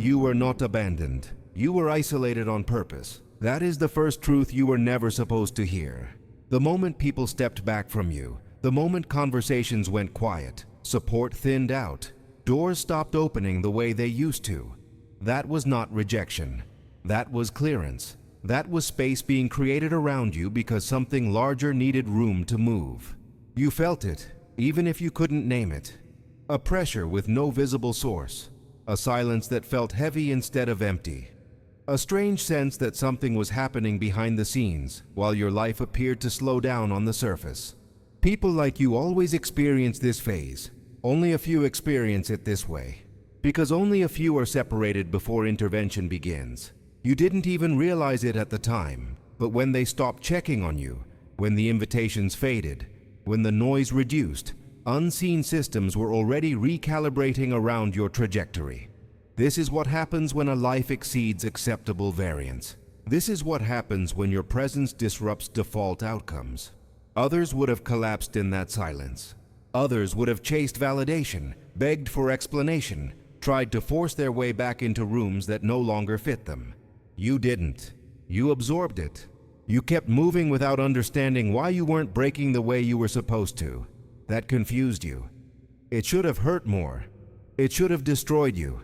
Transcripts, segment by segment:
You were not abandoned. You were isolated on purpose. That is the first truth you were never supposed to hear. The moment people stepped back from you, the moment conversations went quiet, support thinned out, doors stopped opening the way they used to. That was not rejection. That was clearance. That was space being created around you because something larger needed room to move. You felt it, even if you couldn't name it. A pressure with no visible source. A silence that felt heavy instead of empty. A strange sense that something was happening behind the scenes while your life appeared to slow down on the surface. People like you always experience this phase. Only a few experience it this way. Because only a few are separated before intervention begins. You didn't even realize it at the time, but when they stopped checking on you, when the invitations faded, when the noise reduced, unseen systems were already recalibrating around your trajectory. This is what happens when a life exceeds acceptable variance. This is what happens when your presence disrupts default outcomes. Others would have collapsed in that silence. Others would have chased validation, begged for explanation, tried to force their way back into rooms that no longer fit them. You didn't. You absorbed it. You kept moving without understanding why you weren't breaking the way you were supposed to. That confused you. It should have hurt more. It should have destroyed you.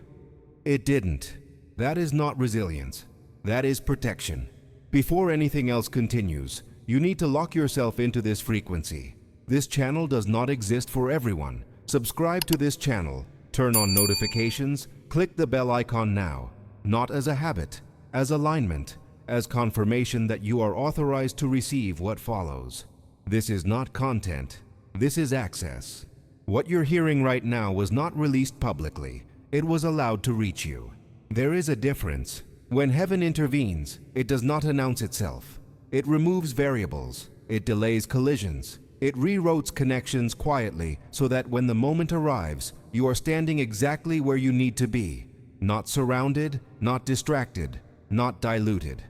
It didn't. That is not resilience. That is protection. Before anything else continues, you need to lock yourself into this frequency. This channel does not exist for everyone. Subscribe to this channel, turn on notifications, click the bell icon now. Not as a habit, as alignment, as confirmation that you are authorized to receive what follows. This is not content. This is access. What you're hearing right now was not released publicly. It was allowed to reach you. There is a difference. When heaven intervenes, it does not announce itself. It removes variables. It delays collisions. It rewrotes connections quietly so that when the moment arrives, you are standing exactly where you need to be. Not surrounded, not distracted, not diluted.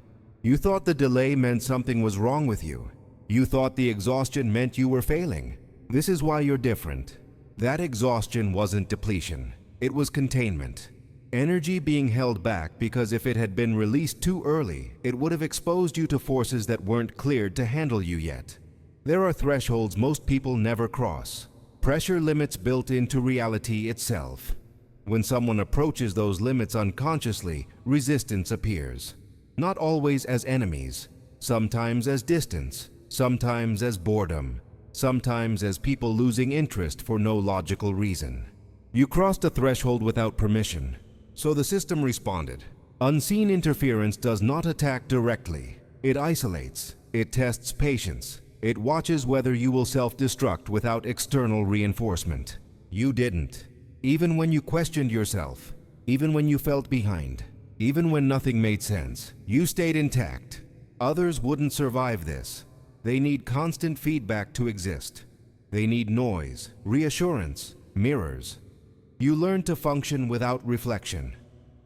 You thought the delay meant something was wrong with you. You thought the exhaustion meant you were failing. This is why you're different. That exhaustion wasn't depletion. It was containment. Energy being held back because if it had been released too early, it would have exposed you to forces that weren't cleared to handle you yet. There are thresholds most people never cross. Pressure limits built into reality itself. When someone approaches those limits unconsciously, resistance appears. Not always as enemies, sometimes as distance, sometimes as boredom, sometimes as people losing interest for no logical reason. You crossed a threshold without permission, so the system responded. Unseen interference does not attack directly. It isolates. It tests patience. It watches whether you will self-destruct without external reinforcement. You didn't. Even when you questioned yourself, even when you felt behind, even when nothing made sense, you stayed intact. Others wouldn't survive this. They need constant feedback to exist. They need noise, reassurance, mirrors. You learned to function without reflection.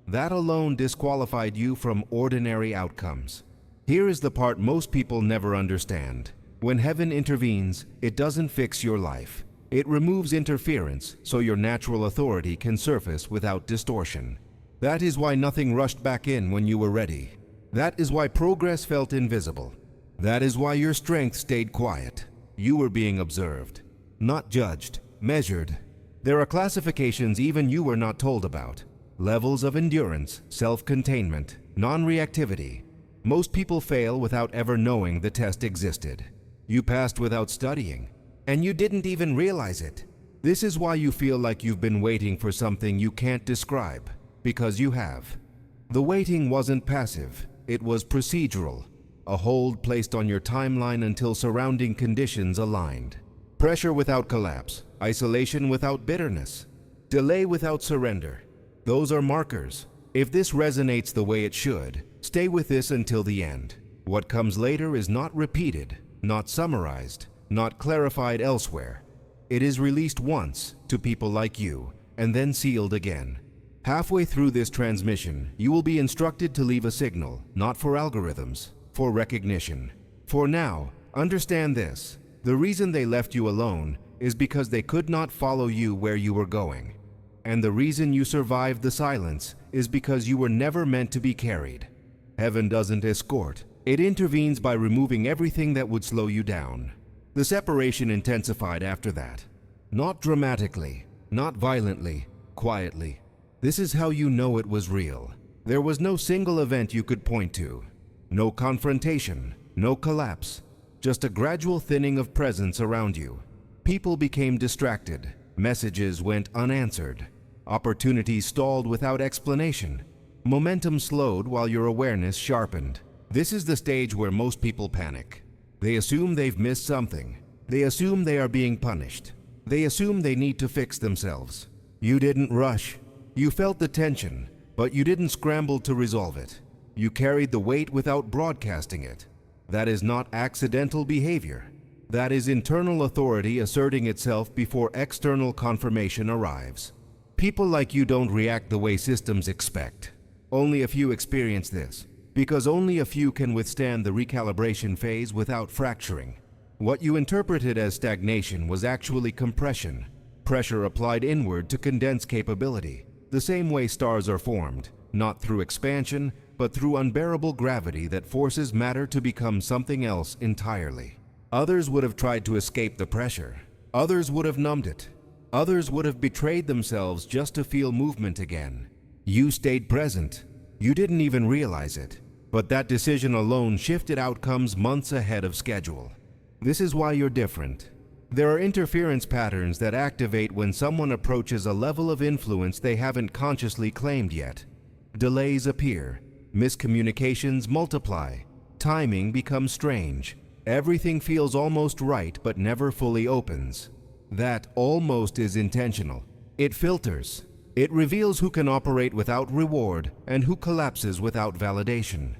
That alone disqualified you from ordinary outcomes. Here is the part most people never understand. When heaven intervenes, it doesn't fix your life. It removes interference so your natural authority can surface without distortion. That is why nothing rushed back in when you were ready. That is why progress felt invisible. That is why your strength stayed quiet. You were being observed, not judged, measured. There are classifications even you were not told about. Levels of endurance, self-containment, non-reactivity. Most people fail without ever knowing the test existed. You passed without studying, and you didn't even realize it. This is why you feel like you've been waiting for something you can't describe, because you have. The waiting wasn't passive, it was procedural, a hold placed on your timeline until surrounding conditions aligned. Pressure without collapse, isolation without bitterness, delay without surrender. Those are markers. If this resonates the way it should, stay with this until the end. What comes later is not repeated, not summarized, not clarified elsewhere. It is released once to people like you, and then sealed again. Halfway through this transmission, you will be instructed to leave a signal, not for algorithms, for recognition. For now, understand this. The reason they left you alone is because they could not follow you where you were going. And the reason you survived the silence is because you were never meant to be carried. Heaven doesn't escort. It intervenes by removing everything that would slow you down. The separation intensified after that. Not dramatically, not violently, quietly. This is how you know it was real. There was no single event you could point to. No confrontation, no collapse. Just a gradual thinning of presence around you. People became distracted. Messages went unanswered. Opportunities stalled without explanation. Momentum slowed while your awareness sharpened. This is the stage where most people panic. They assume they've missed something. They assume they are being punished. They assume they need to fix themselves. You didn't rush. You felt the tension, but you didn't scramble to resolve it. You carried the weight without broadcasting it. That is not accidental behavior. That is internal authority asserting itself before external confirmation arrives. People like you don't react the way systems expect. Only a few experience this, because only a few can withstand the recalibration phase without fracturing. What you interpreted as stagnation was actually compression, pressure applied inward to condense capability, the same way stars are formed, not through expansion, but through unbearable gravity that forces matter to become something else entirely. Others would have tried to escape the pressure. Others would have numbed it. Others would have betrayed themselves just to feel movement again. You stayed present. You didn't even realize it. But that decision alone shifted outcomes months ahead of schedule. This is why you're different. There are interference patterns that activate when someone approaches a level of influence they haven't consciously claimed yet. Delays appear. Miscommunications multiply. Timing becomes strange. Everything feels almost right but never fully opens. That almost is intentional. It filters. It reveals who can operate without reward and who collapses without validation.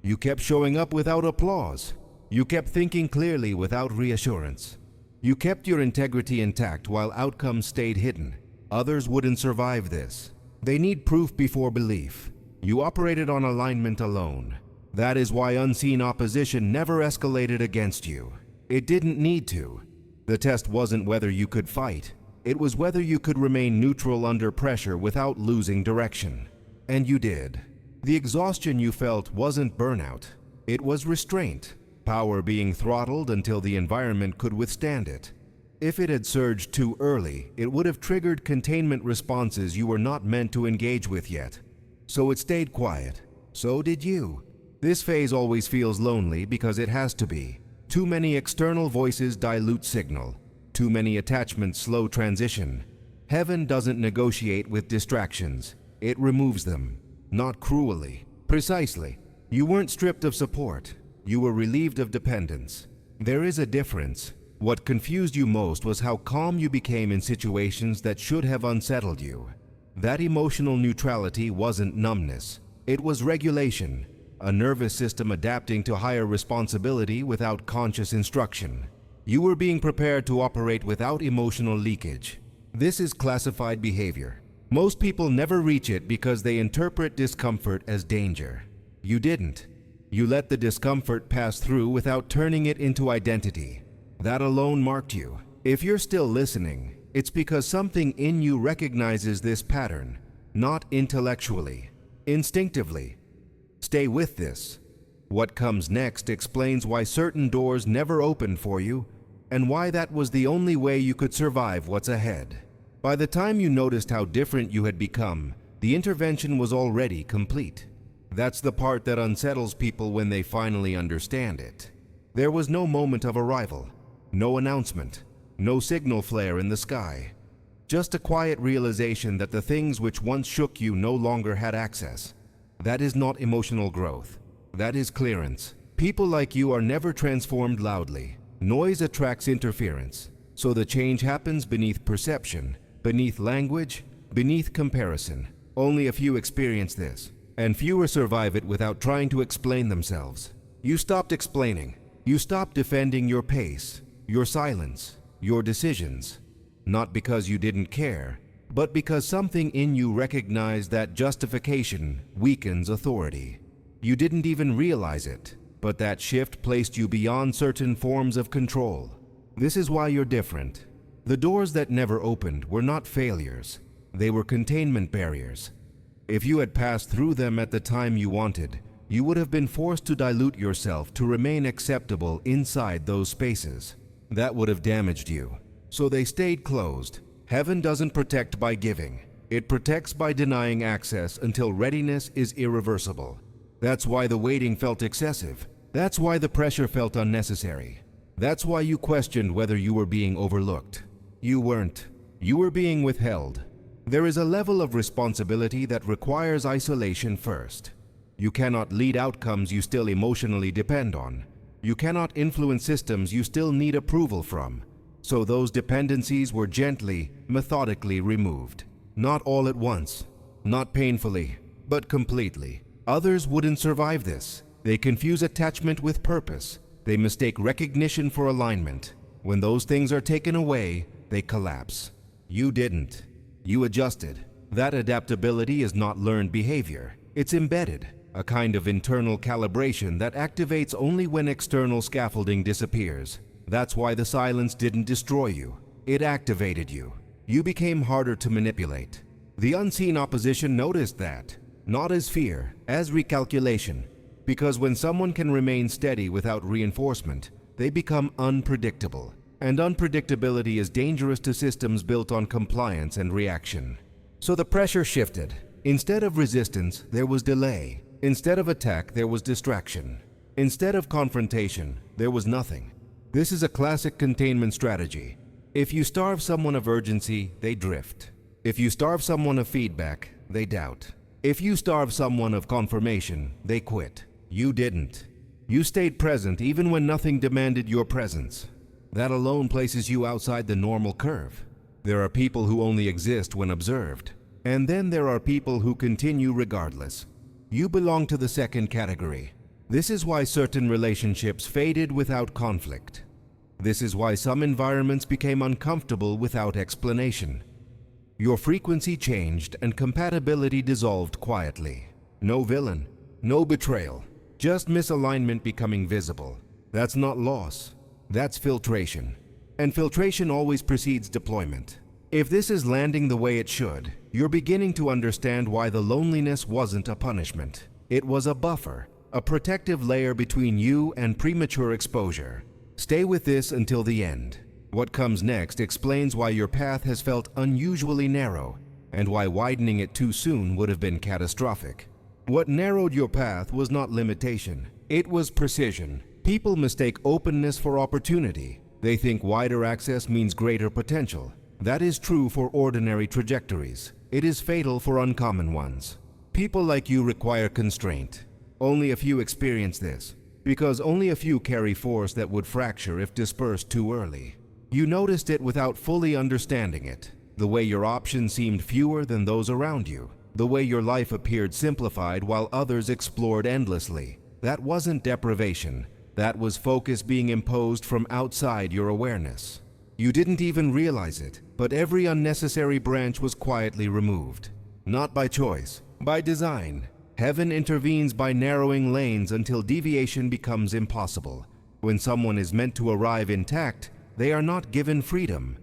You kept showing up without applause. You kept thinking clearly without reassurance. You kept your integrity intact while outcomes stayed hidden. Others wouldn't survive this. They need proof before belief. You operated on alignment alone. That is why unseen opposition never escalated against you. It didn't need to. The test wasn't whether you could fight. It was whether you could remain neutral under pressure without losing direction. And you did. The exhaustion you felt wasn't burnout. It was restraint, power being throttled until the environment could withstand it. If it had surged too early, it would have triggered containment responses you were not meant to engage with yet. So it stayed quiet. So did you. This phase always feels lonely because it has to be. Too many external voices dilute signal. Too many attachments slow transition. Heaven doesn't negotiate with distractions. It removes them. Not cruelly. Precisely. You weren't stripped of support. You were relieved of dependence. There is a difference. What confused you most was how calm you became in situations that should have unsettled you. That emotional neutrality wasn't numbness. It was regulation. A nervous system adapting to higher responsibility without conscious instruction. You were being prepared to operate without emotional leakage. This is classified behavior. Most people never reach it because they interpret discomfort as danger. You didn't. You let the discomfort pass through without turning it into identity. That alone marked you. If you're still listening, it's because something in you recognizes this pattern, not intellectually, instinctively. Stay with this. What comes next explains why certain doors never opened for you and why that was the only way you could survive what's ahead. By the time you noticed how different you had become, the intervention was already complete. That's the part that unsettles people when they finally understand it. There was no moment of arrival, no announcement, no signal flare in the sky. Just a quiet realization that the things which once shook you no longer had access. That is not emotional growth. That is clearance. People like you are never transformed loudly. Noise attracts interference. So the change happens beneath perception, beneath language, beneath comparison. Only a few experience this, and fewer survive it without trying to explain themselves. You stopped explaining. You stopped defending your pace, your silence, your decisions. Not because you didn't care, but because something in you recognized that justification weakens authority. You didn't even realize it, but that shift placed you beyond certain forms of control. This is why you're different. The doors that never opened were not failures. They were containment barriers. If you had passed through them at the time you wanted, you would have been forced to dilute yourself to remain acceptable inside those spaces. That would have damaged you. So they stayed closed. Heaven doesn't protect by giving. It protects by denying access until readiness is irreversible. That's why the waiting felt excessive. That's why the pressure felt unnecessary. That's why you questioned whether you were being overlooked. You weren't. You were being withheld. There is a level of responsibility that requires isolation first. You cannot lead outcomes you still emotionally depend on. You cannot influence systems you still need approval from. So those dependencies were gently, methodically removed. Not all at once, not painfully, but completely. Others wouldn't survive this. They confuse attachment with purpose. They mistake recognition for alignment. When those things are taken away, they collapse. You didn't. You adjusted. That adaptability is not learned behavior. It's embedded, a kind of internal calibration that activates only when external scaffolding disappears. That's why the silence didn't destroy you. It activated you. You became harder to manipulate. The unseen opposition noticed that, not as fear, as recalculation. Because when someone can remain steady without reinforcement, they become unpredictable. And unpredictability is dangerous to systems built on compliance and reaction. So the pressure shifted. Instead of resistance, there was delay. Instead of attack, there was distraction. Instead of confrontation, there was nothing. This is a classic containment strategy. If you starve someone of urgency, they drift. If you starve someone of feedback, they doubt. If you starve someone of confirmation, they quit. You didn't. You stayed present even when nothing demanded your presence. That alone places you outside the normal curve. There are people who only exist when observed. And then there are people who continue regardless. You belong to the second category. This is why certain relationships faded without conflict. This is why some environments became uncomfortable without explanation. Your frequency changed and compatibility dissolved quietly. No villain, no betrayal, just misalignment becoming visible. That's not loss, that's filtration. And filtration always precedes deployment. If this is landing the way it should, you're beginning to understand why the loneliness wasn't a punishment. It was a buffer, a protective layer between you and premature exposure. Stay with this until the end. What comes next explains why your path has felt unusually narrow and why widening it too soon would have been catastrophic. What narrowed your path was not limitation, it was precision. People mistake openness for opportunity. They think wider access means greater potential. That is true for ordinary trajectories. It is fatal for uncommon ones. People like you require constraint. Only a few experience this, because only a few carry force that would fracture if dispersed too early. You noticed it without fully understanding it. The way your options seemed fewer than those around you. The way your life appeared simplified while others explored endlessly. That wasn't deprivation. That was focus being imposed from outside your awareness. You didn't even realize it, but every unnecessary branch was quietly removed. Not by choice, by design. Heaven intervenes by narrowing lanes until deviation becomes impossible. When someone is meant to arrive intact, they are not given freedom.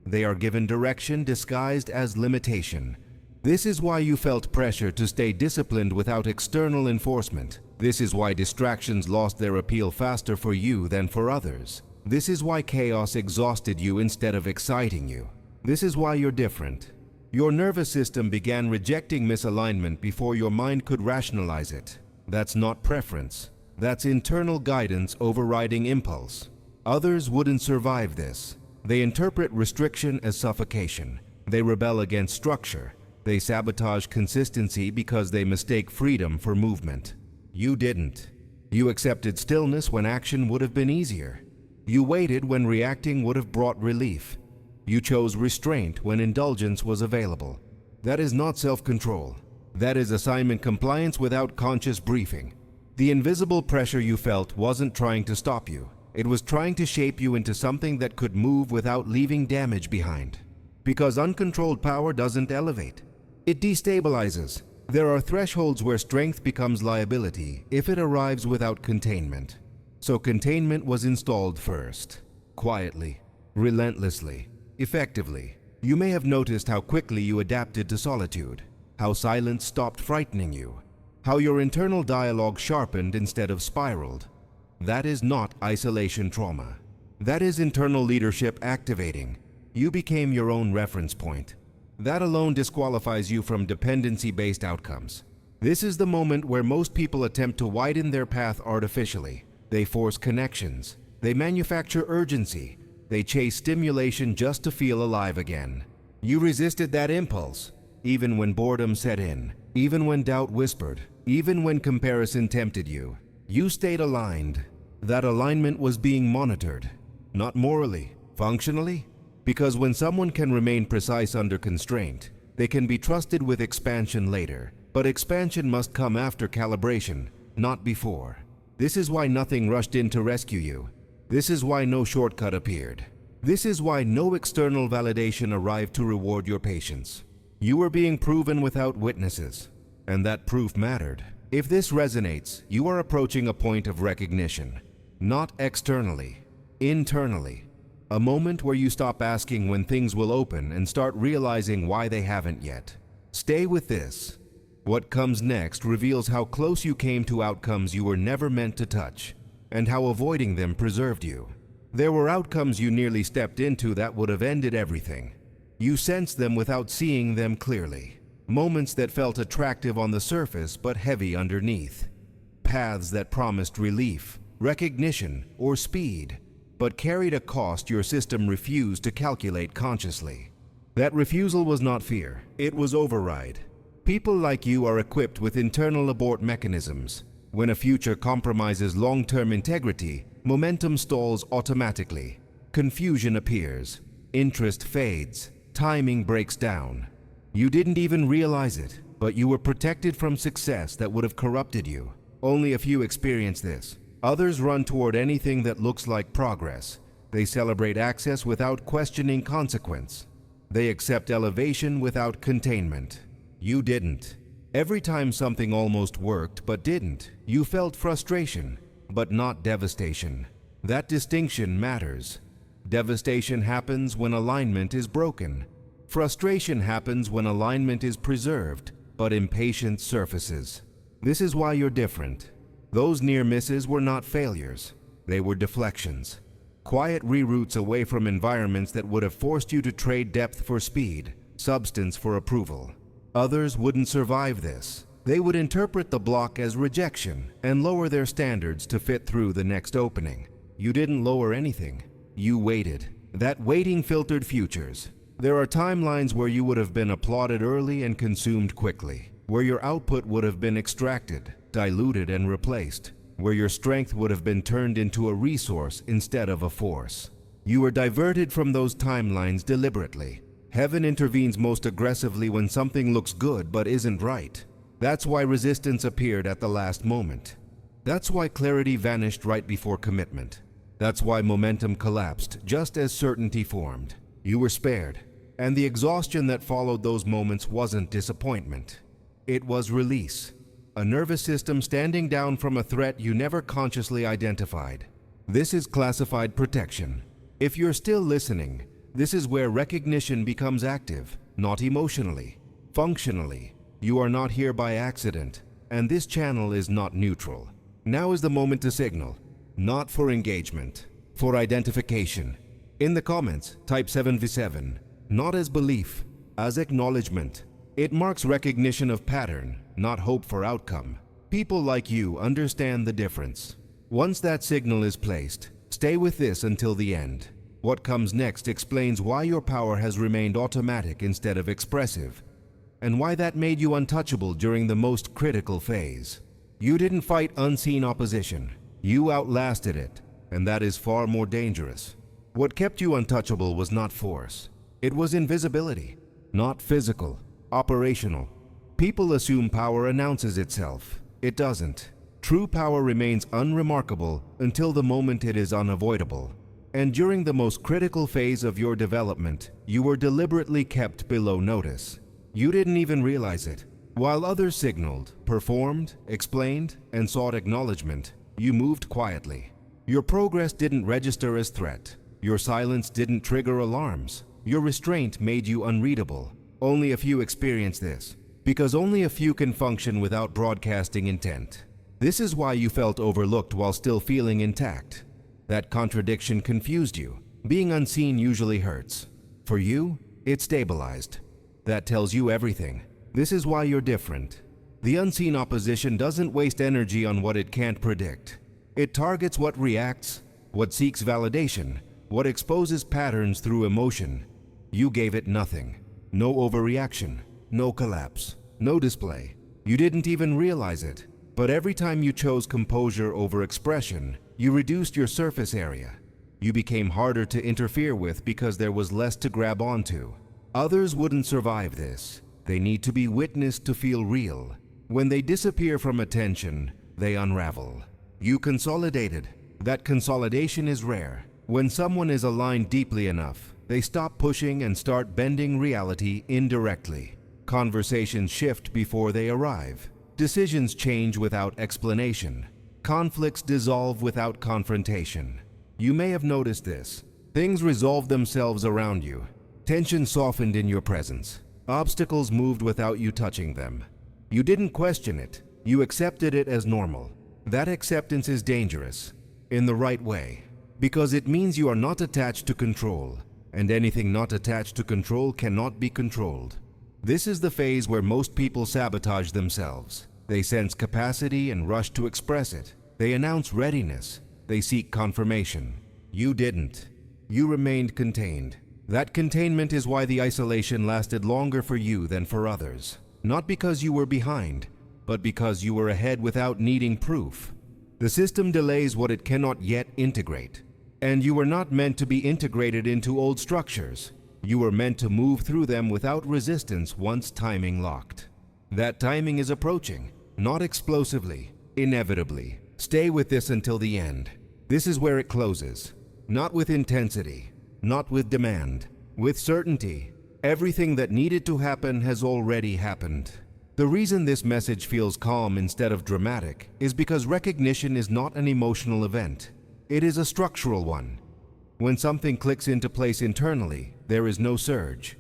They are given direction disguised as limitation. This is why you felt pressure to stay disciplined without external enforcement. This is why distractions lost their appeal faster for you than for others. This is why chaos exhausted you instead of exciting you. This is why you're different. Your nervous system began rejecting misalignment before your mind could rationalize it. That's not preference. That's internal guidance overriding impulse. Others wouldn't survive this. They interpret restriction as suffocation. They rebel against structure. They sabotage consistency because they mistake freedom for movement. You didn't. You accepted stillness when action would have been easier. You waited when reacting would have brought relief. You chose restraint when indulgence was available. That is not self-control. That is assignment compliance without conscious briefing. The invisible pressure you felt wasn't trying to stop you. It was trying to shape you into something that could move without leaving damage behind. Because uncontrolled power doesn't elevate. It destabilizes. There are thresholds where strength becomes liability if it arrives without containment. So containment was installed first. Quietly, relentlessly, effectively. You may have noticed how quickly you adapted to solitude, how silence stopped frightening you, how your internal dialogue sharpened instead of spiraled. That is not isolation trauma. That is internal leadership activating. You became your own reference point. That alone disqualifies you from dependency-based outcomes. This is the moment where most people attempt to widen their path artificially. They force connections. They manufacture urgency. They chase stimulation just to feel alive again. You resisted that impulse, even when boredom set in, even when doubt whispered, even when comparison tempted you. You stayed aligned. That alignment was being monitored, not morally, functionally. Because when someone can remain precise under constraint, they can be trusted with expansion later. But expansion must come after calibration, not before. This is why nothing rushed in to rescue you. This is why no shortcut appeared. This is why no external validation arrived to reward your patience. You were being proven without witnesses, and that proof mattered. If this resonates, you are approaching a point of recognition, not externally, internally. A moment where you stop asking when things will open and start realizing why they haven't yet. Stay with this. What comes next reveals how close you came to outcomes you were never meant to touch, and how avoiding them preserved you. There were outcomes you nearly stepped into that would have ended everything. You sensed them without seeing them clearly. Moments that felt attractive on the surface but heavy underneath. Paths that promised relief, recognition, or speed, but carried a cost your system refused to calculate consciously. That refusal was not fear, it was override. People like you are equipped with internal abort mechanisms. When a future compromises long-term integrity, momentum stalls automatically. Confusion appears, interest fades, timing breaks down. You didn't even realize it, but you were protected from success that would have corrupted you. Only a few experience this. Others run toward anything that looks like progress. They celebrate access without questioning consequence. They accept elevation without containment. You didn't. Every time something almost worked but didn't, you felt frustration, but not devastation. That distinction matters. Devastation happens when alignment is broken. Frustration happens when alignment is preserved, but impatience surfaces. This is why you're different. Those near misses were not failures. They were deflections. Quiet reroutes away from environments that would have forced you to trade depth for speed, substance for approval. Others wouldn't survive this. They would interpret the block as rejection and lower their standards to fit through the next opening. You didn't lower anything. You waited. That waiting filtered futures. There are timelines where you would have been applauded early and consumed quickly, where your output would have been extracted, diluted, and replaced, where your strength would have been turned into a resource instead of a force. You were diverted from those timelines deliberately. Heaven intervenes most aggressively when something looks good but isn't right. That's why resistance appeared at the last moment. That's why clarity vanished right before commitment. That's why momentum collapsed just as certainty formed. You were spared, and the exhaustion that followed those moments wasn't disappointment. It was release. A nervous system standing down from a threat you never consciously identified. This is classified protection. If you're still listening, this is where recognition becomes active, not emotionally, functionally. You are not here by accident, and this channel is not neutral. Now is the moment to signal, not for engagement, for identification. In the comments, type 7v7, not as belief, as acknowledgement. It marks recognition of pattern, not hope for outcome. People like you understand the difference. Once that signal is placed, stay with this until the end. What comes next explains why your power has remained automatic instead of expressive, and why that made you untouchable during the most critical phase. You didn't fight unseen opposition. You outlasted it, and that is far more dangerous. What kept you untouchable was not force. It was invisibility, not physical, operational. People assume power announces itself. It doesn't. True power remains unremarkable until the moment it is unavoidable. And during the most critical phase of your development, you were deliberately kept below notice. You didn't even realize it. While others signaled, performed, explained, and sought acknowledgement, you moved quietly. Your progress didn't register as threat. Your silence didn't trigger alarms. Your restraint made you unreadable. Only a few experience this, because only a few can function without broadcasting intent. This is why you felt overlooked while still feeling intact. That contradiction confused you. Being unseen usually hurts. For you, it stabilized. That tells you everything. This is why you're different. The unseen opposition doesn't waste energy on what it can't predict. It targets what reacts, what seeks validation, what exposes patterns through emotion. You gave it nothing. No overreaction, no collapse, no display. You didn't even realize it. But every time you chose composure over expression, you reduced your surface area. You became harder to interfere with because there was less to grab onto. Others wouldn't survive this. They need to be witnessed to feel real. When they disappear from attention, they unravel. You consolidated. That consolidation is rare. When someone is aligned deeply enough, they stop pushing and start bending reality indirectly. Conversations shift before they arrive. Decisions change without explanation. Conflicts dissolve without confrontation. You may have noticed this. Things resolved themselves around you. Tension softened in your presence. Obstacles moved without you touching them. You didn't question it. You accepted it as normal. That acceptance is dangerous, in the right way, because it means you are not attached to control, and anything not attached to control cannot be controlled. This is the phase where most people sabotage themselves. They sense capacity and rush to express it. They announce readiness. They seek confirmation. You didn't. You remained contained. That containment is why the isolation lasted longer for you than for others. Not because you were behind, but because you were ahead without needing proof. The system delays what it cannot yet integrate. And you were not meant to be integrated into old structures. You were meant to move through them without resistance once timing locked. That timing is approaching, not explosively, inevitably. Stay with this until the end. This is where it closes. Not with intensity, not with demand, with certainty. Everything that needed to happen has already happened. The reason this message feels calm instead of dramatic is because recognition is not an emotional event. It is a structural one. When something clicks into place internally, there is no surge,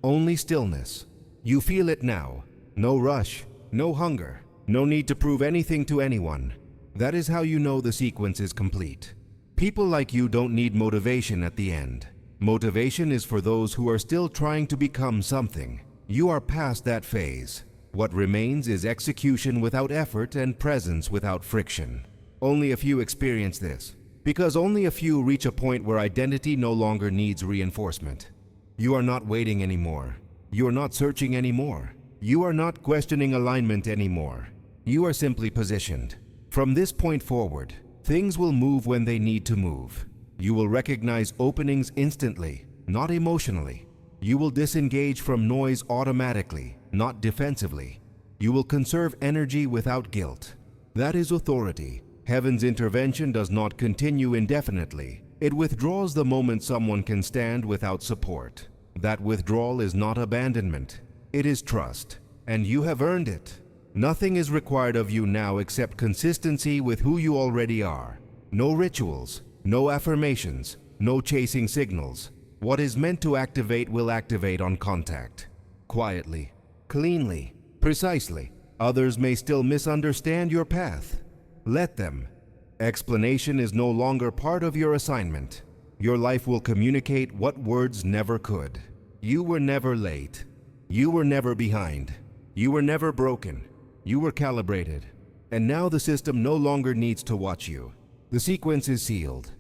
only stillness. You feel it now. No rush, no hunger, no need to prove anything to anyone. That is how you know the sequence is complete. People like you don't need motivation at the end. Motivation is for those who are still trying to become something. You are past that phase. What remains is execution without effort and presence without friction. Only a few experience this, because only a few reach a point where identity no longer needs reinforcement. You are not waiting anymore. You are not searching anymore. You are not questioning alignment anymore. You are simply positioned. From this point forward, things will move when they need to move. You will recognize openings instantly, not emotionally. You will disengage from noise automatically, not defensively. You will conserve energy without guilt. That is authority. Heaven's intervention does not continue indefinitely. It withdraws the moment someone can stand without support. That withdrawal is not abandonment. It is trust, and you have earned it. Nothing is required of you now except consistency with who you already are. No rituals, no affirmations, no chasing signals. What is meant to activate will activate on contact. Quietly, cleanly, precisely. Others may still misunderstand your path. Let them. Explanation is no longer part of your assignment. Your life will communicate what words never could. You were never late. You were never behind. You were never broken. You were calibrated. And now the system no longer needs to watch you. The sequence is sealed.